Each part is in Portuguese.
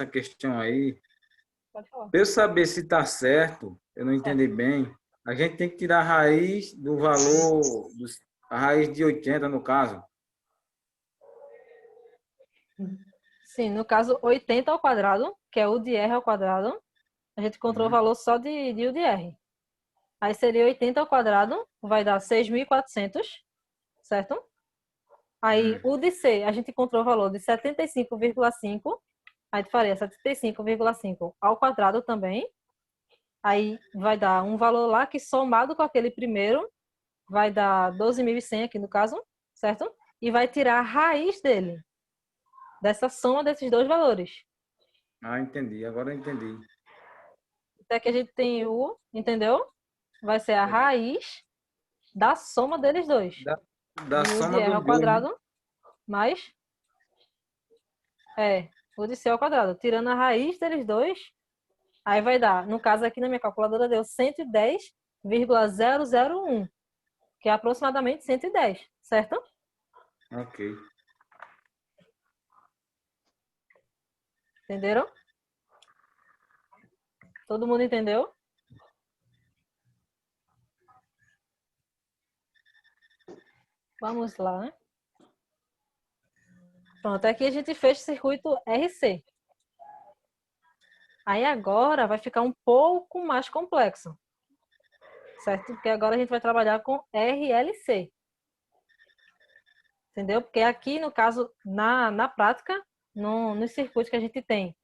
questão aí. Pode falar. Para eu saber se está certo, eu não entendi bem, a gente tem que tirar a raiz do valor, a raiz de 80 no caso. Sim, no caso, 80 ao quadrado, que é u de r ao quadrado, a gente encontrou o valor só de u de r. Aí seria 80 ao quadrado, vai dar 6.400, certo? Aí u de c, a gente encontrou o valor de 75,5, aí faria 75,5 ao quadrado também. Aí vai dar um valor lá que somado com aquele primeiro, vai dar 12.100 aqui no caso, certo? E vai tirar a raiz dele, dessa soma desses dois valores. Ah, entendi. Agora eu entendi. Até que a gente tem u, entendeu? Vai ser a raiz da soma deles dois. Da De u de soma r dos ao dois, né? quadrado, mais u de c ao quadrado. Tirando a raiz deles dois, aí vai dar, no caso aqui na minha calculadora, deu 110,001, que é aproximadamente 110, certo? Ok. Entenderam? Todo mundo entendeu? Vamos lá. Pronto, aqui a gente fez o circuito RC. Aí agora vai ficar um pouco mais complexo, certo? Porque agora a gente vai trabalhar com RLC. Entendeu? Porque aqui, no caso, na prática, nos circuitos que a gente tem,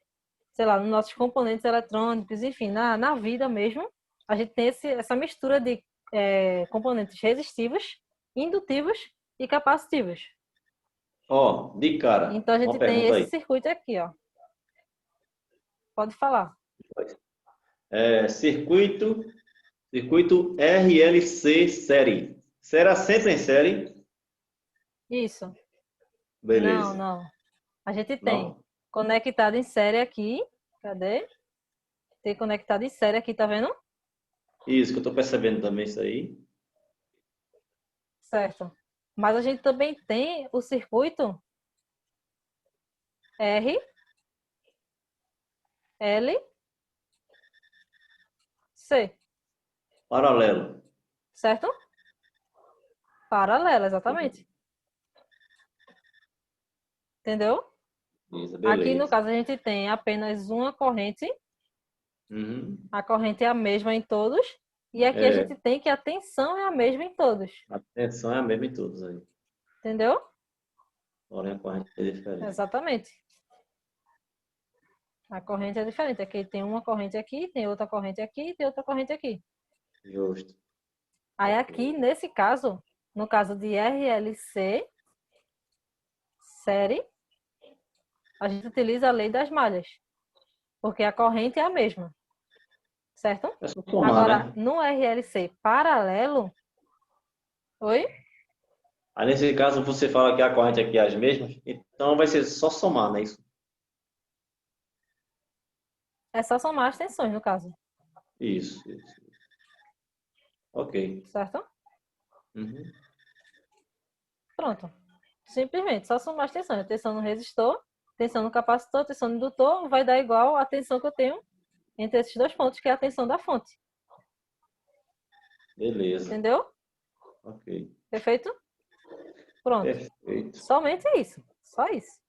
sei lá, nos nossos componentes eletrônicos, enfim, na vida mesmo, a gente tem essa mistura de componentes resistivos, indutivos e capacitivos. Ó, de cara, Então a uma gente tem pergunta esse aí. circuito aqui, ó. Pode falar. Circuito RLC série. Será sempre em série? Isso. Não, Beleza. não. A gente tem Não? conectado em série aqui. Cadê? Tem conectado em série aqui, tá vendo? Isso, que eu tô percebendo também isso aí. Certo. Mas a gente também tem o circuito R, L, C. Paralelo. Certo? Paralelo, exatamente. Entendeu? Isso, Aqui, no beleza. caso, a gente tem apenas uma corrente. Uhum. A corrente é a mesma em todos. E aqui a É, gente tem que a tensão é a mesma em todos. a tensão é a mesma em todos aí. Entendeu? Porém, a corrente é diferente. Exatamente. A corrente é diferente. Aqui tem uma corrente aqui, tem outra corrente aqui, tem outra corrente aqui. Justo. Aí aqui, nesse caso, no caso de RLC, série, a gente utiliza a lei das malhas. Porque a corrente é a mesma. Certo? É só somar, Agora, né? no RLC paralelo... Oi? Aí, nesse caso, você fala que a corrente aqui é as mesmas, então vai ser só somar, né? Isso. É só somar as tensões, no caso. Isso. Ok. Certo? Uhum. Pronto. Simplesmente, só somar as tensões. A tensão no resistor, tensão no capacitor, tensão no indutor, vai dar igual a tensão que eu tenho entre esses dois pontos, que é a tensão da fonte. Beleza. Entendeu? Ok. Perfeito? Pronto. Perfeito. Somente isso. Só isso.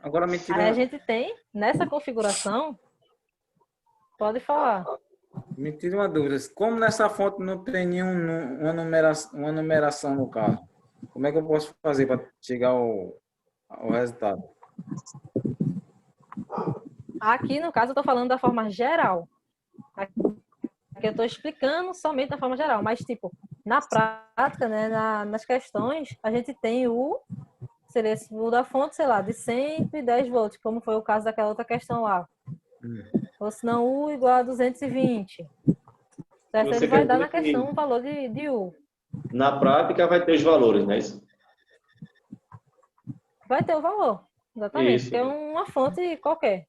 Agora me tira Aí a gente tem, nessa configuração, pode falar. uma dúvida. Como nessa fonte não tem uma numeração no caso? Como é que eu posso fazer para chegar ao resultado? Aqui, no caso, eu estou falando da forma geral. Aqui eu estou explicando somente da forma geral. Mas, tipo, na prática, né, nas questões, a gente tem seria o da fonte, sei lá, de 110 volts, como foi o caso daquela outra questão lá. Ou se não, U igual a 220. Certo? Ele Você vai quer dar na dizer questão que um valor de U. na prática vai ter os valores, não é isso? Vai ter o valor, exatamente, Isso. que é uma fonte qualquer.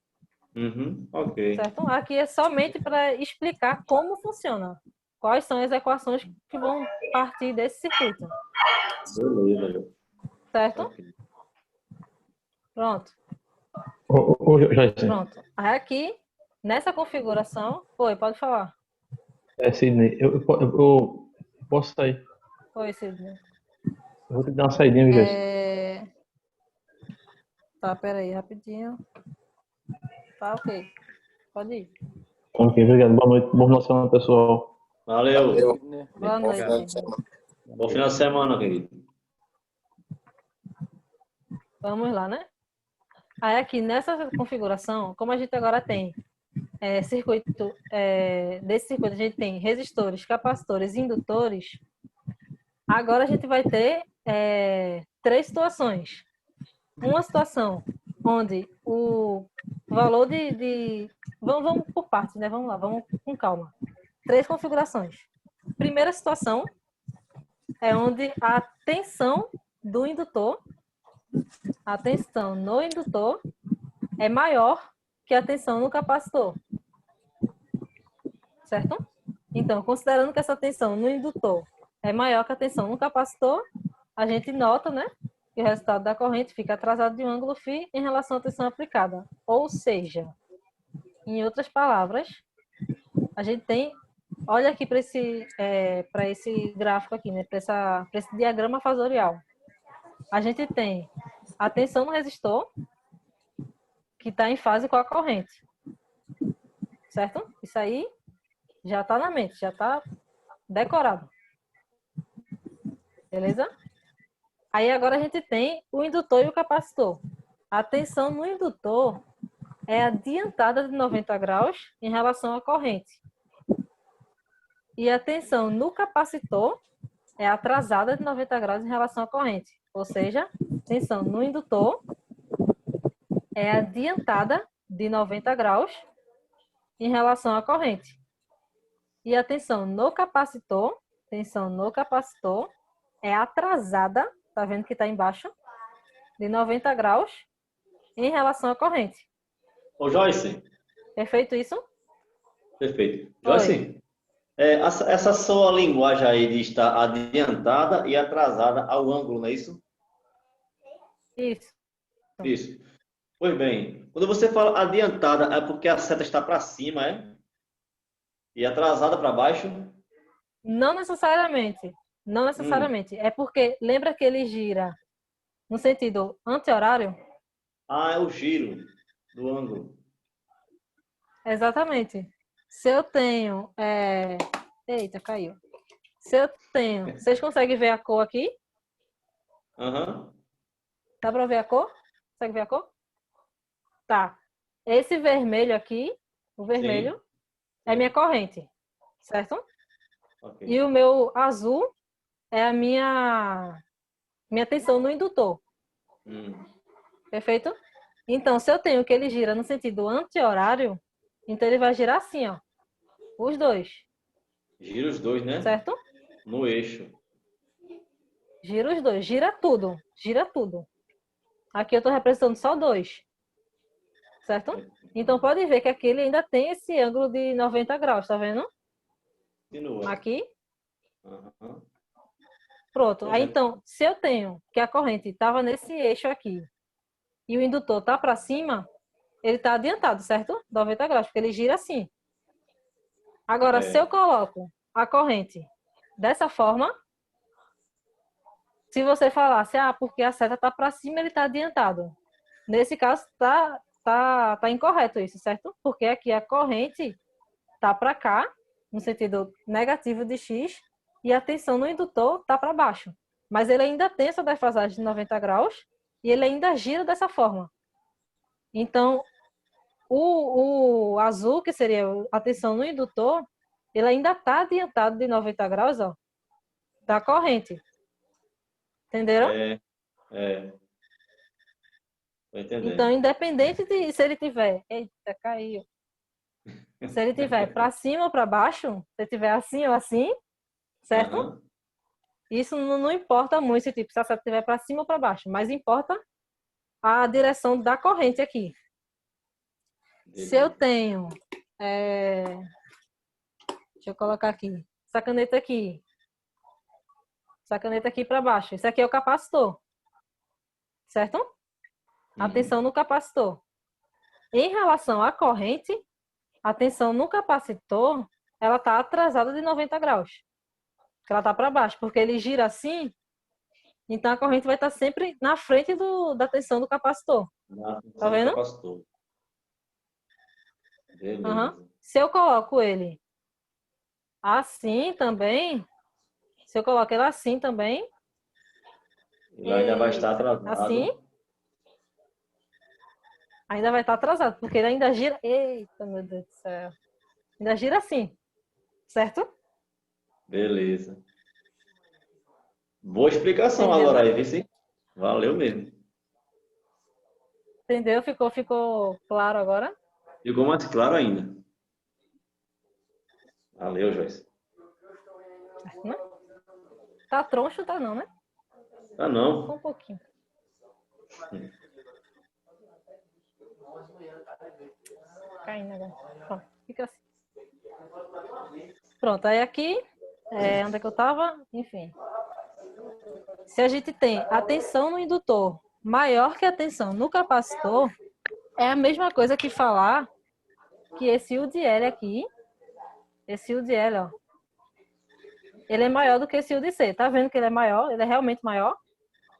Uhum. Ok. Certo? Aqui é somente para explicar como funciona. Quais são as equações que vão partir desse circuito. Beleza, Jô. Certo? Ok. Pronto. Ô, Joyce, Pronto. Aí aqui, nessa configuração... Oi, pode falar. Sidney, eu posso sair. Oi, Sidney. Eu vou ter que dar uma saidinha, Joyce. Tá, peraí, rapidinho. Tá, ok. Pode ir. Ok, obrigado. Boa noite. Bom final de semana, pessoal. Valeu. Boa noite. Bom final de semana, querido. Vamos lá, né? Aí aqui, nessa configuração, como a gente agora tem circuito, desse circuito a gente tem resistores, capacitores e indutores, agora a gente vai ter 3 situações. Uma situação onde o valor Vamos por partes, né? Vamos lá, vamos com calma. 3 configurações. Primeira situação é onde a tensão do indutor, a tensão no indutor é maior que a tensão no capacitor. Certo? Então, considerando que essa tensão no indutor é maior que a tensão no capacitor, a gente nota, né, que o resultado da corrente fica atrasado de um ângulo φ em relação à tensão aplicada. Ou seja, em outras palavras, a gente tem... Olha aqui para esse gráfico aqui, né, para esse diagrama fasorial. A gente tem a tensão no resistor, que está em fase com a corrente. Certo? Isso aí já está na mente, já está decorado. Beleza? Aí agora a gente tem o indutor e o capacitor. A tensão no indutor é adiantada de 90 graus em relação à corrente. E a tensão no capacitor é atrasada de 90 graus em relação à corrente. Ou seja, tensão no indutor é adiantada de 90 graus em relação à corrente. E a tensão no capacitor é atrasada, tá vendo que está embaixo? De 90 graus em relação à corrente. Ô, Joyce. Perfeito isso? Perfeito. Oi. Joyce, essa sua linguagem aí de estar adiantada e atrasada ao ângulo, não é isso? Isso. Isso. Pois bem, quando você fala adiantada, é porque a seta está para cima, é? E atrasada para baixo? Não necessariamente. Não necessariamente. É porque, lembra que ele gira no sentido anti-horário? Ah, é o giro do ângulo. Exatamente. Se eu tenho... Eita, caiu. Se eu tenho... Vocês conseguem ver a cor aqui? Aham. Dá para ver a cor? Consegue ver a cor? Tá. Esse vermelho aqui, o vermelho, Sim. é minha corrente. Certo? Ok. E o meu azul é a minha tensão no indutor. Perfeito? Então, se eu tenho que ele gira no sentido anti-horário, então ele vai girar assim, ó. Os dois. Gira os dois, né? Certo? No eixo. Gira os dois. Gira tudo. Gira tudo. Aqui eu estou representando só 2. Certo? Então, pode ver que aqui ele ainda tem esse ângulo de 90 graus, tá vendo? Continua. Aqui. Aham. Pronto. Aí, então, se eu tenho que a corrente estava nesse eixo aqui e o indutor está para cima, ele está adiantado, certo? 90 graus, porque ele gira assim. Agora, se eu coloco a corrente dessa forma, se você falasse, porque a seta está para cima, ele está adiantado. Nesse caso, tá incorreto isso, certo? Porque aqui a corrente está para cá, no sentido negativo de X, e a tensão no indutor está para baixo. Mas ele ainda tem essa defasagem de 90 graus e ele ainda gira dessa forma. Então, o azul, que seria a tensão no indutor, ele ainda está adiantado de 90 graus, ó, da corrente. Entenderam? Tô entendendo. Então, independente de se ele tiver... Eita, caiu. Se ele tiver para cima ou para baixo, se tiver assim ou assim, certo? Aham. Isso não importa muito se tipo, se a seta estiver para cima ou para baixo, mas importa a direção da corrente aqui. Se eu tenho... Deixa eu colocar aqui. Essa caneta aqui. Essa caneta aqui para baixo. Isso aqui é o capacitor. Certo? A tensão no capacitor. Em relação à corrente, a tensão no capacitor, ela está atrasada de 90 graus. Ela está para baixo, porque ele gira assim, então a corrente vai estar sempre na frente da tensão do capacitor. Tá vendo? Capacitor. Beleza. Uhum. Se eu coloco ele assim também, se eu coloco ele assim também, Ele ainda vai estar atrasado. assim, ainda vai estar atrasado, porque ele ainda gira. Eita, meu Deus do céu. Ainda gira assim, certo? Beleza. Boa explicação Entendeu, agora né? aí, Vici. Valeu mesmo. Entendeu? Ficou claro agora? Ficou mais claro ainda. Valeu, Joyce. Né? Tá troncho, tá não, né? Tá Só não. um pouquinho. Caindo agora. Pronto, fica assim. Pronto, aí aqui, onde é que eu tava? Enfim. Se a gente tem a tensão no indutor maior que a tensão no capacitor, é a mesma coisa que falar que esse U de L aqui, esse U de L, ó, ele é maior do que esse U de C. Tá vendo que ele é maior? Ele é realmente maior?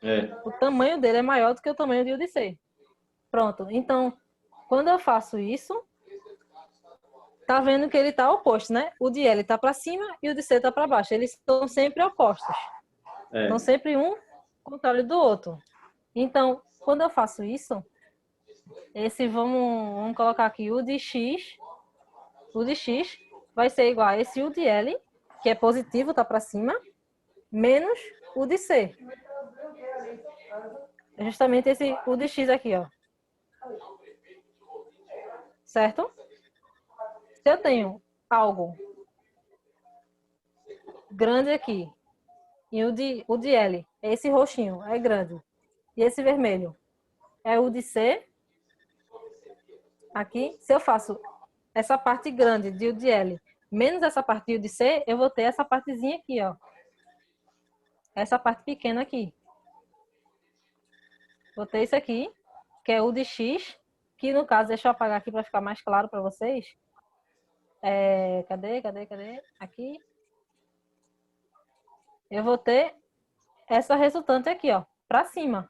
É. O tamanho dele é maior do que o tamanho de U de C. Pronto. Então, quando eu faço isso, tá vendo que ele tá oposto, né? O de L tá para cima e o de C tá para baixo. Eles estão sempre opostos. Estão sempre um contrário do outro. Então, quando eu faço isso, vamos colocar aqui o de X vai ser igual a esse U de L, que é positivo, tá para cima, menos o de C. É justamente esse U de X aqui, ó. Certo? Se eu tenho algo grande aqui, e o de L, esse roxinho, é grande, e esse vermelho é o de C, aqui, se eu faço essa parte grande de U de L menos essa parte de U de C, eu vou ter essa partezinha aqui, ó. Essa parte pequena aqui. Vou ter isso aqui, que é U de X, que no caso, deixa eu apagar aqui para ficar mais claro para vocês. Cadê? Aqui. Eu vou ter essa resultante aqui, ó, para cima.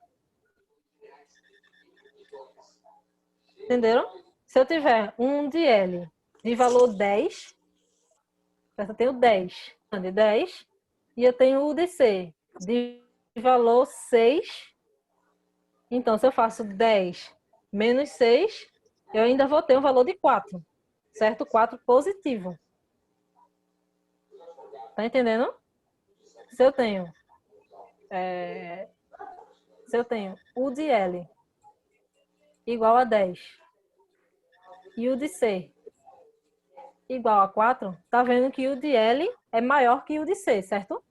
Entenderam? Se eu tiver um de L de valor 10, eu tenho 10, de 10, e eu tenho o de C de valor 6. Então, se eu faço 10 menos 6, eu ainda vou ter um valor de 4, certo? 4 positivo. Tá entendendo? Se eu tenho o de L igual a 10 e o de C igual a 4, tá vendo que o de L é maior que o de C, certo?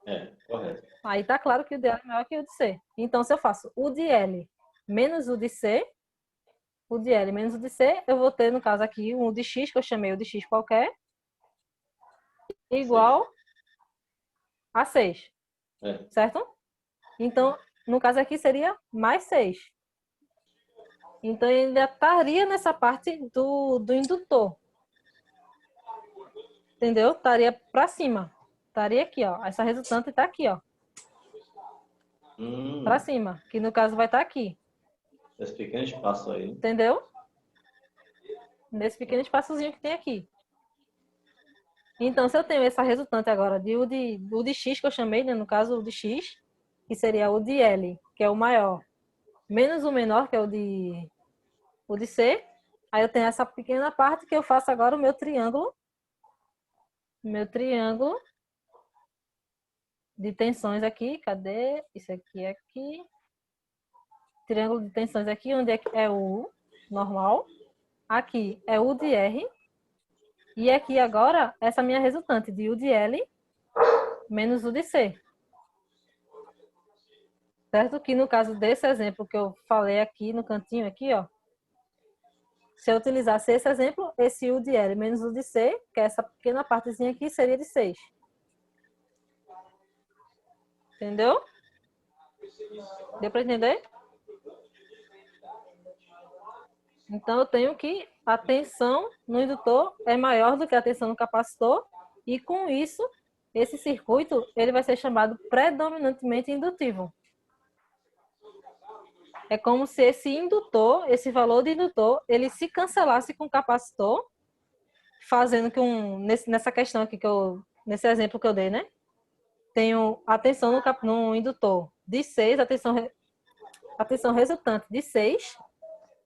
É, correto. Aí tá claro que o de L é maior que o de C. Então, se eu faço o de L menos o de C, o de L menos o de C, eu vou ter, no caso aqui, um de X, que eu chamei o de X qualquer, igual a 6. Certo? Então, no caso aqui, seria mais 6. Então, ele ainda estaria nessa parte do indutor. Entendeu? Estaria para cima. Estaria aqui, ó. Essa resultante está aqui, ó. Para cima. Que no caso vai estar aqui. Esse pequeno espaço aí. Entendeu? Nesse pequeno espaçozinho que tem aqui. Então, se eu tenho essa resultante agora de o de X, que eu chamei, né? No caso, o de X, que seria o de L, que é o maior, menos o menor, que é o de C. Aí eu tenho essa pequena parte que eu faço agora o meu triângulo. Meu triângulo de tensões aqui. Cadê? Isso aqui é aqui. Triângulo de tensões aqui, onde é o U, normal. Aqui é U de R. E aqui agora, essa minha resultante de U de L menos U de C. Certo? Que no caso desse exemplo que eu falei aqui no cantinho aqui, ó. Se eu utilizasse esse exemplo, esse U de L menos U de C, que é essa pequena partezinha aqui, seria de 6. Entendeu? Deu para entender? Então, eu tenho que a tensão no indutor é maior do que a tensão no capacitor, e com isso, esse circuito ele vai ser chamado predominantemente indutivo. É como se esse indutor, esse valor de indutor, ele se cancelasse com o capacitor, fazendo que nessa questão aqui nesse exemplo que eu dei, né? Tenho a tensão no indutor de 6, a tensão resultante de 6,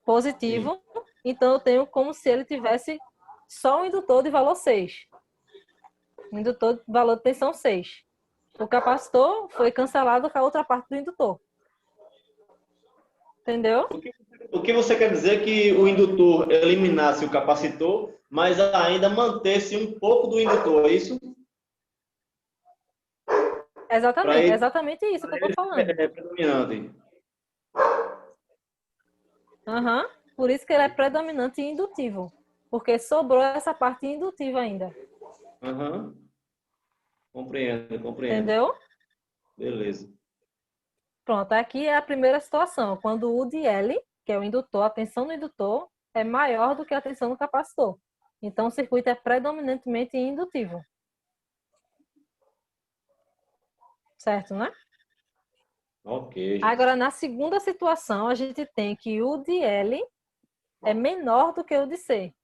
positivo. Sim. Então, eu tenho como se ele tivesse só um indutor de valor 6. Um indutor de valor de tensão 6. O capacitor foi cancelado com a outra parte do indutor. Entendeu? O que você quer dizer que o indutor eliminasse o capacitor, mas ainda mantesse um pouco do indutor, é isso? Exatamente, exatamente isso que eu estou falando. É predominante. Uhum. Por isso que ele é predominante e indutivo. Porque sobrou essa parte indutiva ainda. Uhum. Compreendo. Entendeu? Beleza. Pronto, aqui é a primeira situação. Quando o U de L, que é o indutor, a tensão no indutor, é maior do que a tensão no capacitor. Então, o circuito é predominantemente indutivo. Certo, né? Ok. Agora, na segunda situação, a gente tem que o de L é menor do que o de C.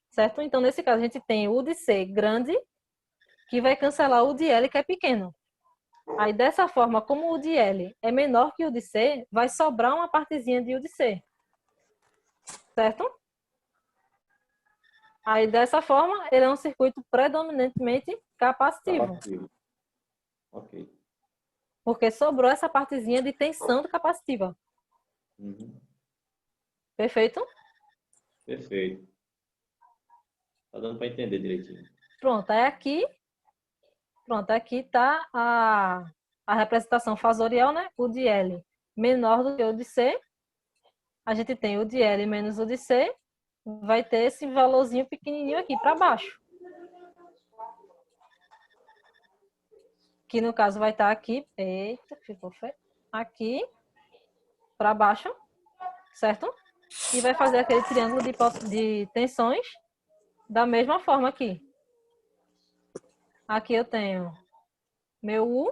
Certo? Então, nesse caso, a gente tem o de C grande, que vai cancelar o de L, que é pequeno. Aí, dessa forma, como o de L é menor que o de C, vai sobrar uma partezinha de U de C. Certo? Aí, dessa forma, ele é um circuito predominantemente capacitivo. Ok. Porque sobrou essa partezinha de tensão do capacitiva. Uhum. Perfeito? Perfeito. Tá dando para entender direitinho. Pronto, aí aqui está a representação fasorial, né? O de L menor do que o de C. A gente tem o de L menos o de C. Vai ter esse valorzinho pequenininho aqui para baixo. Que no caso vai estar aqui. Eita, ficou feio. Aqui para baixo, certo? E vai fazer aquele triângulo de tensões da mesma forma aqui. Aqui eu tenho meu U,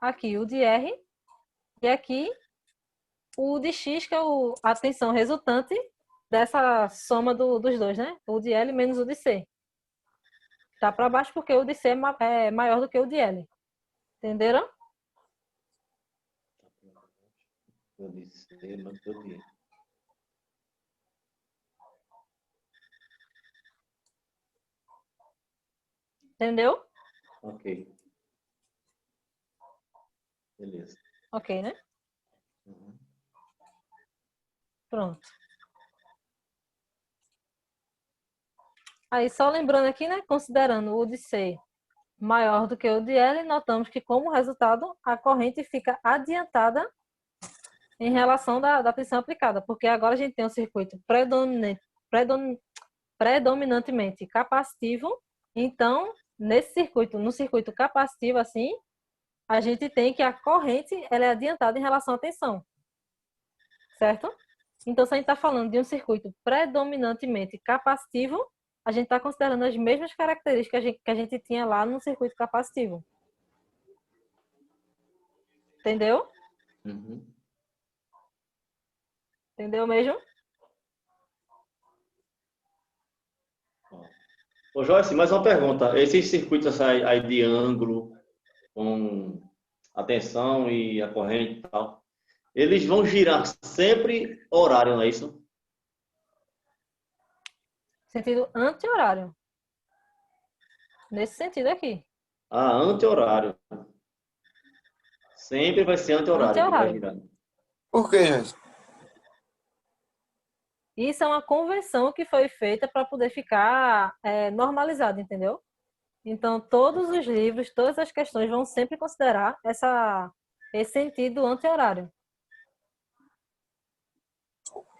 aqui o de R, e aqui o de X, que é a tensão resultante dessa soma dos dois, né? O de L menos o de C. Tá para baixo porque o de C é maior do que o de L. Entenderam? Eu disse, mas todo dia. Entendeu? Ok. Beleza. Ok, né? Uhum. Pronto. Aí, só lembrando aqui, né? Considerando o de C maior do que o de L, notamos que, como resultado, a corrente fica adiantada em relação da tensão aplicada, porque agora a gente tem um circuito predominantemente capacitivo. Então, no circuito capacitivo, assim, a gente tem que a corrente ela é adiantada em relação à tensão. Certo? Então, se a gente está falando de um circuito predominantemente capacitivo, a gente está considerando as mesmas características que a gente tinha lá no circuito capacitivo. Entendeu? Uhum. Entendeu mesmo? Ô, Joyce, mais uma pergunta. Esses circuitos aí de ângulo, com a tensão e a corrente e tal, eles vão girar sempre horário, não é isso? Sentido anti-horário. Nesse sentido aqui. Ah, anti-horário. Sempre vai ser anti-horário que vai Anti-horário. girar. Por quê, gente? Isso é uma convenção que foi feita para poder ficar normalizado, entendeu? Então, todos os livros, todas as questões vão sempre considerar esse sentido anti-horário.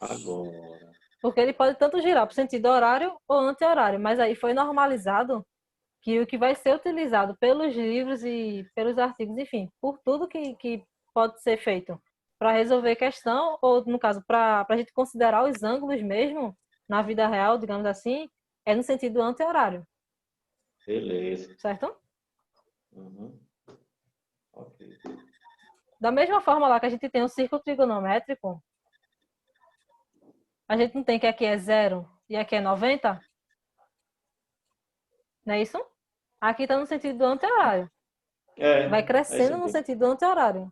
Agora. Porque ele pode tanto girar para o sentido horário ou anti-horário, mas aí foi normalizado que o que vai ser utilizado pelos livros e pelos artigos, enfim, por tudo que pode ser feito para resolver questão, ou no caso, para a gente considerar os ângulos mesmo, na vida real, digamos assim, é no sentido anti-horário, Beleza. certo? Uhum. Ok. Da mesma forma lá que a gente tem um círculo trigonométrico, a gente não tem que aqui é 0 e aqui é 90? Não é isso? Aqui está no sentido anti-horário. Vai Aí crescendo no sentido anti-horário.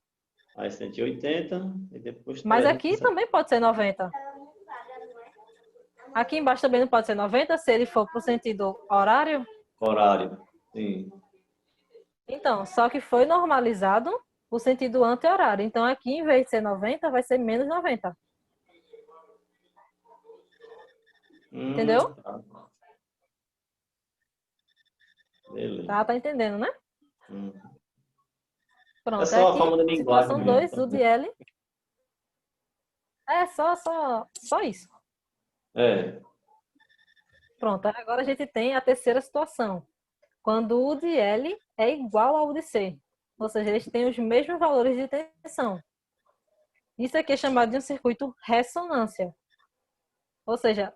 aí 180 e depois Mas aqui 360. também pode ser 90. Aqui embaixo também não pode ser 90, se ele for para o sentido horário. Horário. Sim. Então, só que foi normalizado o sentido anti-horário. Então, aqui, em vez de ser 90, vai ser menos 90. Entendeu? Tá. Beleza. Tá entendendo, né? Hum. É Pronto, é só a aqui, forma da linguagem situação mesmo. 2, o de L. É só isso. É. Pronto, agora a gente tem a terceira situação. Quando o de L é igual ao de C. Ou seja, eles têm os mesmos valores de tensão. Isso aqui é chamado de um circuito ressonância. Ou seja,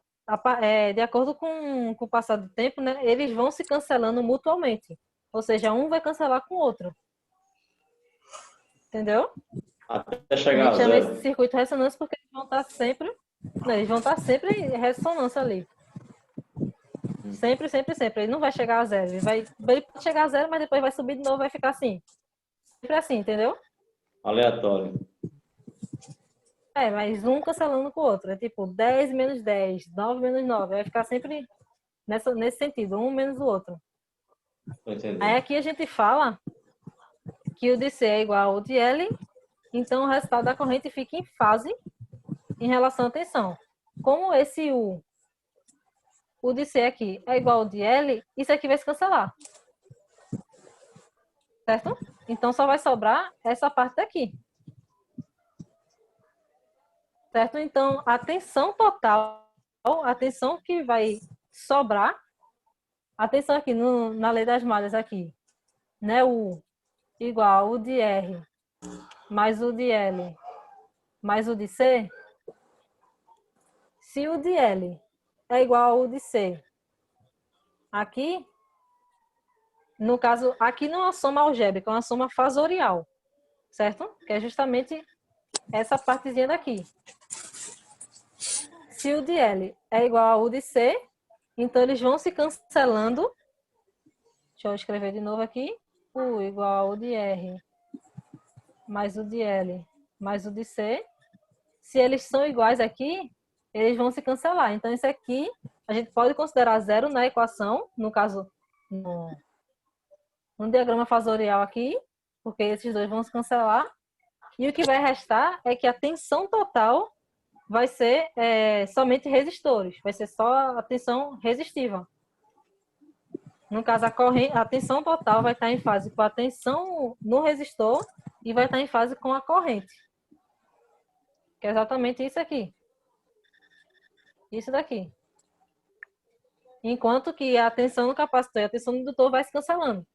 de acordo com o passar do tempo, né, eles vão se cancelando mutuamente. Ou seja, um vai cancelar com o outro. Entendeu? Até A chegar gente a chama esse zero. circuito ressonância porque eles vão estar sempre, né, eles vão estar sempre em ressonância ali. Sempre, sempre, sempre. Ele não vai chegar a zero. Ele pode chegar a zero, mas depois vai subir de novo, vai ficar assim. Sempre assim, entendeu? Aleatório. É, mas um cancelando com o outro. É tipo 10 menos 10, 9 menos 9. Vai ficar sempre nesse sentido, um menos o outro. Tô Aí entendendo. aqui a gente fala que o de C é igual ao de L, então o resultado da corrente fica em fase em relação à tensão. Como esse o de C aqui é igual ao de L, isso aqui vai se cancelar. Certo? Então só vai sobrar essa parte daqui. Certo? Então a tensão total, a tensão que vai sobrar, a tensão aqui na lei das malhas aqui, né? U igual o de R mais o de L mais o de C. Se o de L é igual ao de C, aqui, no caso, aqui não é uma soma algébrica, é uma soma fasorial, certo? Que é justamente essa partezinha daqui. Se o de L é igual ao de C, então eles vão se cancelando. Deixa eu escrever de novo aqui. U igual ao de R mais o de L mais o de C. Se eles são iguais aqui, eles vão se cancelar. Então, isso aqui a gente pode considerar zero na equação, no caso, no diagrama fasorial aqui, porque esses dois vão se cancelar. E o que vai restar é que a tensão total vai ser somente resistores, vai ser só a tensão resistiva. No caso, a tensão total vai estar em fase com a tensão no resistor e vai estar em fase com a corrente. Que é exatamente isso aqui. Isso daqui. Enquanto que a tensão no capacitor e a tensão no indutor vai se cancelando.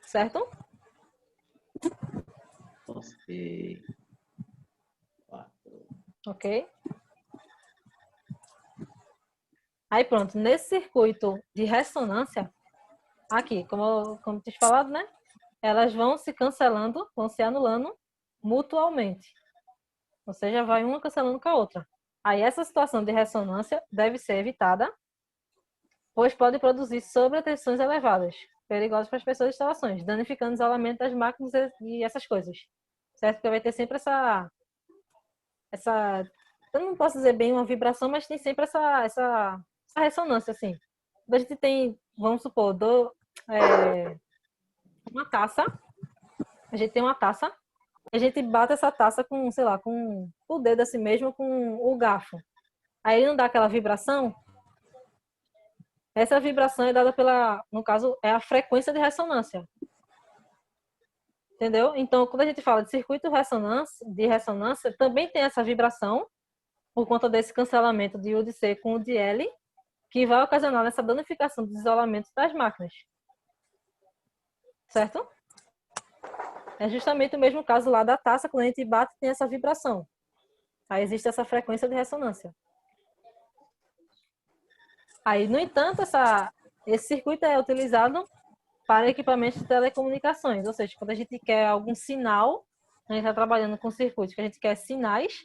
Certo? Ok. Ok? Aí pronto, nesse circuito de ressonância, aqui, como eu tinha falado, né? Elas vão se cancelando, vão se anulando mutualmente. Ou seja, vai uma cancelando com a outra. Aí essa situação de ressonância deve ser evitada, pois pode produzir sobretensões elevadas, perigosas para as pessoas e instalações, danificando o isolamento das máquinas e essas coisas. Certo? Porque vai ter sempre essa eu não posso dizer bem uma vibração, mas tem sempre essa ressonância, assim. A gente tem, vamos supor, uma taça, a gente tem uma taça, a gente bate essa taça com, sei lá, com o dedo assim mesmo, com o garfo. Aí ele não dá aquela vibração. Essa vibração é dada no caso, é a frequência de ressonância. Entendeu? Então, quando a gente fala de circuito de ressonância, também tem essa vibração, por conta desse cancelamento de U de C com o de L, que vai ocasionar essa danificação dos isolamentos das máquinas. Certo? É justamente o mesmo caso lá da taça, quando a gente bate, tem essa vibração. Aí existe essa frequência de ressonância. Aí, no entanto, esse circuito é utilizado para equipamentos de telecomunicações. Ou seja, quando a gente quer algum sinal, a gente está trabalhando com circuitos que a gente quer sinais,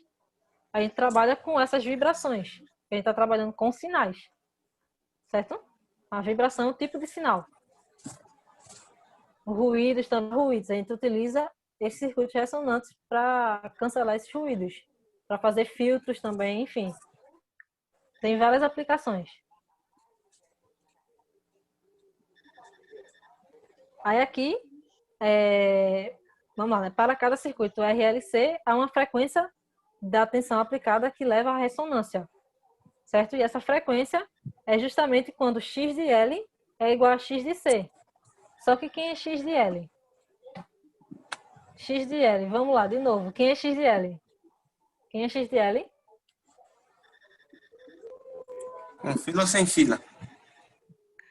a gente trabalha com essas vibrações. A gente está trabalhando com sinais. Certo? A vibração é um tipo de sinal. Ruídos também, ruídos. A gente utiliza esses circuitos ressonantes para cancelar esses ruídos. Para fazer filtros também, enfim. Tem várias aplicações. Aí aqui, vamos lá, né? Para cada circuito RLC, há uma frequência da tensão aplicada que leva à ressonância, certo? E essa frequência é justamente quando X de L é igual a X de C. Só que quem é X de L? X de L, vamos lá, de novo. Quem é X de L? Quem é X de L? Com fila ou sem fila?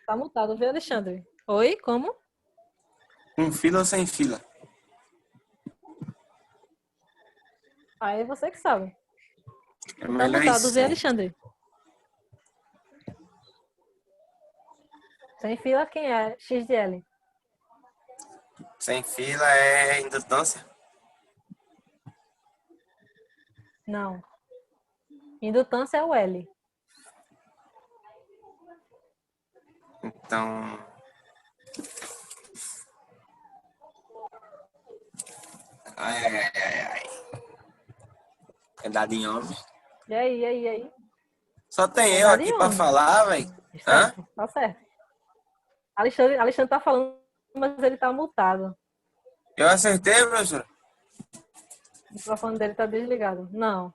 Tá mutado, viu, Alexandre? Oi, como? Com fila ou sem fila? Aí você que sabe. É Tá melhor mutado, isso. viu, Alexandre? Sem fila, quem é X de L? Sem fila é indutância? Não. Indutância é o L. Então. Ai. É dado em homem. E aí? Só tem É eu dado aqui em pra homem. falar, velho. Hã? Certo, tá certo. Alexandre tá falando, mas ele tá mutado. Eu acertei, professor. O microfone dele tá desligado. Não.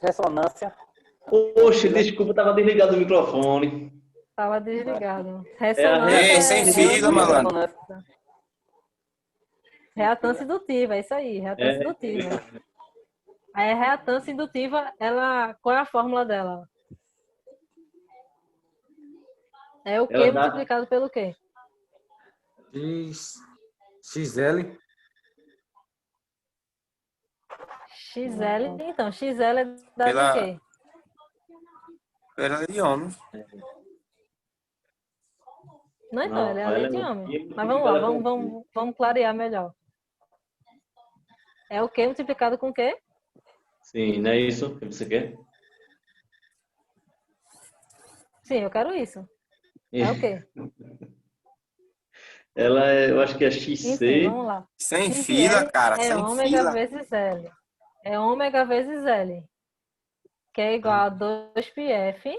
Ressonância. Poxa, desculpa, estava desligado o microfone. Tava desligado. É a Ressonância Ei, sem fila, malandro. reatância indutiva, é isso aí, reatância indutiva. A reatância indutiva, qual é a fórmula dela? É o Q Ela dá- multiplicado pelo quê? XL. XL, então, XL é dado Pela- em quê? Pela de homem. Não, então, Não, ela é a ela lei é de um Ohm. Q Mas vamos lá, multiplicado com vamos clarear melhor. É o Q multiplicado com o quê? Sim, não é isso que você quer? Sim, eu quero isso. É o quê? Eu acho que é Enfim, XC. vamos lá. Sem X de fila, L cara. é Sem ômega fila. vezes L. É ômega vezes L, que é igual a 2πf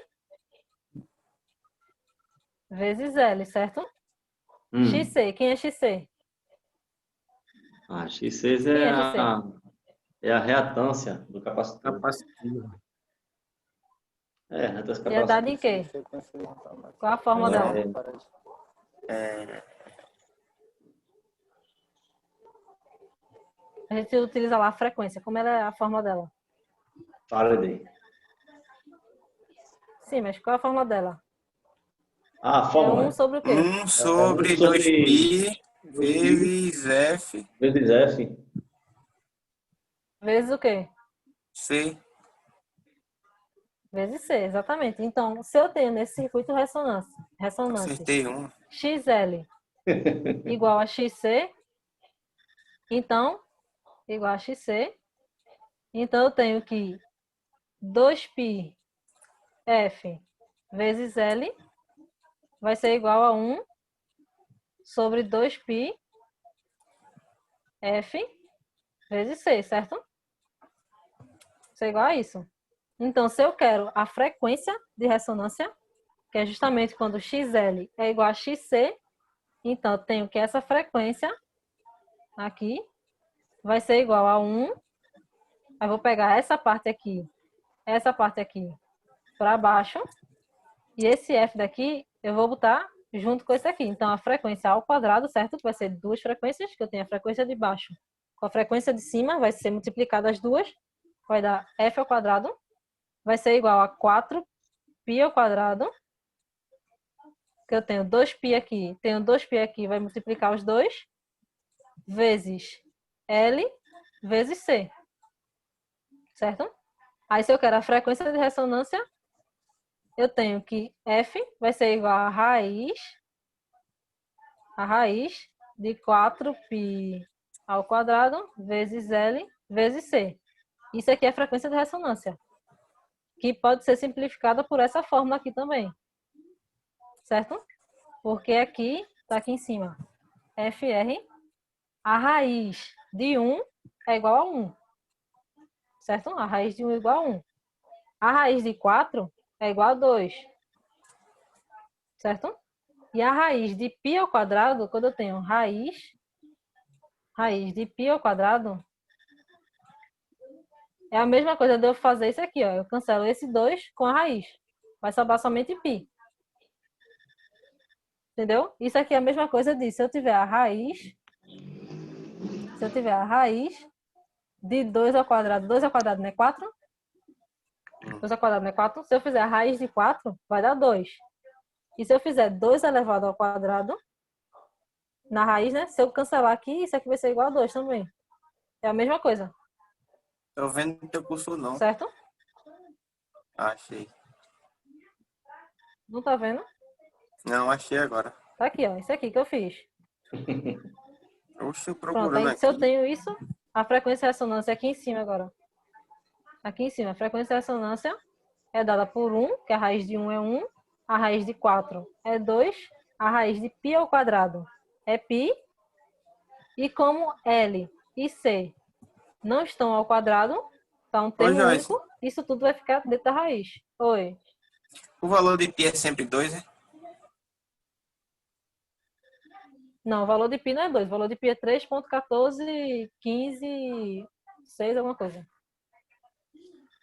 vezes L, certo? XC, quem é XC? XC Quem é XC? é a reatância do capacitor. Capacitivo. Reatância E é dado em capacitor. quê? Qual a forma dela? A gente utiliza lá a frequência. Como ela é a forma dela? Faraday. Sim, mas qual a forma dela? A É fórmula 1 sobre o quê? 1 sobre um sobre 2π vezes F vezes F. Vezes o quê? C. Vezes C, exatamente. Então, se eu tenho nesse circuito ressonante Acertei um. XL igual a XC, então, igual a XC, então eu tenho que 2π F vezes L vai ser igual a 1 sobre 2π F vezes C, certo? Isso é igual a isso. Então, se eu quero a frequência de ressonância, que é justamente quando XL é igual a XC, então eu tenho que essa frequência aqui vai ser igual a 1. Aí vou pegar essa parte aqui para baixo, e esse F daqui eu vou botar junto com esse aqui. Então, a frequência ao quadrado, certo? Vai ser duas frequências, que eu tenho a frequência de baixo com a frequência de cima, vai ser multiplicada as duas, vai dar F ao quadrado, vai ser igual a 4π ao quadrado, que eu tenho 2π aqui, vai multiplicar os dois, vezes L vezes C. Certo? Aí, se eu quero a frequência de ressonância, eu tenho que F vai ser igual a raiz de 4π ao quadrado vezes L vezes C. Isso aqui é a frequência de ressonância, que pode ser simplificada por essa fórmula aqui também. Certo? Porque aqui, tá aqui em cima, FR, a raiz de 1 é igual a 1. Certo? A raiz de 1 é igual a 1. A raiz de 4 é igual a 2. Certo? E a raiz de π ao quadrado, quando eu tenho raiz de π ao quadrado, é a mesma coisa de eu fazer isso aqui, ó. Eu cancelo esse 2 com a raiz. Vai sobrar somente π. Entendeu? Isso aqui é a mesma coisa de se eu tiver a raiz de 2 ao quadrado não é 4? 2 ao quadrado não é 4? Se eu fizer a raiz de 4, vai dar 2. E se eu fizer 2 elevado ao quadrado, na raiz, né? Se eu cancelar aqui, isso aqui vai ser igual a 2 também. É a mesma coisa. Tô vendo no teu curso não. Certo? Achei. Não tá vendo? Não, achei agora. Tá aqui, ó. Isso aqui que eu fiz. Oxe, eu Pronto, procurando aí aqui. se eu tenho isso, a frequência de ressonância é aqui em cima agora. Aqui em cima, a frequência de ressonância é dada por 1, que a raiz de 1 é 1, a raiz de 4 é 2, a raiz de π ao quadrado é π, e como L e C não estão ao quadrado, tá um termo Joyce. único, isso tudo vai ficar dentro da raiz. Oi. O valor de π é sempre 2, né? Não, o valor de π não é 2, o valor de π é 3,1415, 6, alguma coisa.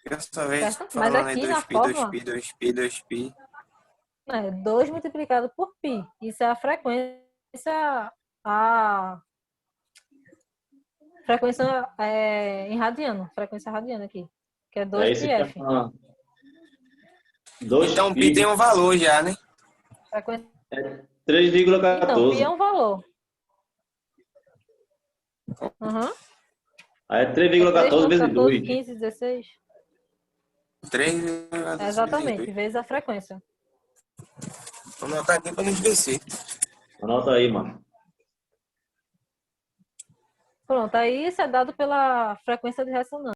Dessa vez Certo? falando Mas aí aqui na 2π, fórmula 2π, 2π, 2π. é 2 multiplicado por π. Isso é a frequência em radiano. Frequência radiana aqui. Que é É 2 esse que é πf. uma... 2 Então π pi tem um valor já, né? Frequência... é Então, π é 3,14. um valor. Uhum. Aí é 3,14 vezes 2. 15, 16. 3 Exatamente, vezes a frequência. Vou anotar aqui para não esquecer. Anota aí, mano. Pronto, aí isso é dado pela frequência de ressonância.